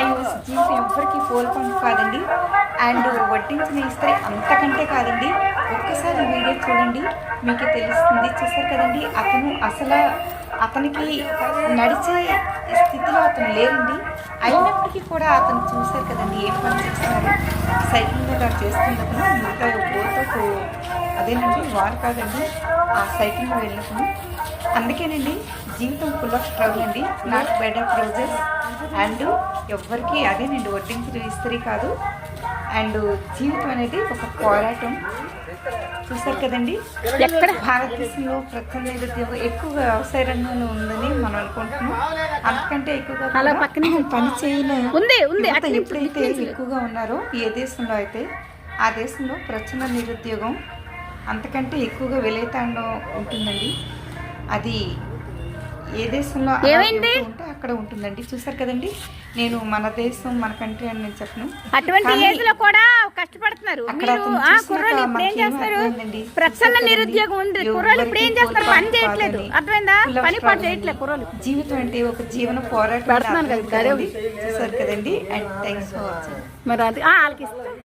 Use జీవితం ఎవ్వరికి కోల్పని కాదండి. అండ్ వడ్డించిన ఇస్త్రీ అంతకంటే కాదండి. ఒక్కసారి వీడియో చూడండి మీకు తెలుస్తుంది. చూసారు కదండి, అతనికి నడిచే స్థితిలో అతను లేరండి. అయినప్పటికీ కూడా అతను చూశారు కదండి ఏ పని చేస్తున్నారు. సైకిల్ మీద చేస్తున్నప్పుడు మిగతా పోతూ అదేనండి వారు కాదండి ఆ సైకిల్ మీద వెళ్ళినప్పుడు. అందుకేనండి జీవితం ఫుల్ ఆఫ్ స్ట్రగుల్ అండి, not bed of roses. And ఎవ్వరికి అదేనండి వడ్డించిన ఇస్త్రీ కాదు. అండ్ జీవితం అనేది ఒక పోరాటం. చూసారు కదండి, ఎక్కడ భారతదేశంలో ప్రకృతి నిరుద్యోగం ఎక్కువగా వ్యవసాయ రంగంలో ఉందని మనం అనుకుంటున్నాం. అంతకంటే ఎక్కువగా పని చేయని ఎప్పుడైతే ఎక్కువగా ఉన్నారో ఏ దేశంలో అయితే ఆ దేశంలో ప్రచురణ నిరుద్యోగం అంతకంటే ఎక్కువగా వెలైతాండం ఉంటుందండి. అది ఏ దేశంలో ఉంటే అక్కడ ఉంటుందండి. చూసారు కదండి, నేను మన దేశం మన కంట్రీ అని నేను చెప్పను. అటువంటి ఏజ్ లో కూడా కష్టపడుతున్నారు. కుర్రోళ్ళు ఇప్పుడు ఏం చేస్తారు? ప్రసన్న నిరుద్యోగం ఉంది. కుర్రోళ్ళు ఇప్పుడు ఏం చేస్తారు? పని చేయట్లేదు. అర్థమైందా? పని పాటు చేయట్లేదు కుర్రోళ్ళు. జీవితం అంటే ఒక జీవన పోరాటం. చూసారు కదండి. And thanks for watching. మరి అది వాళ్ళకి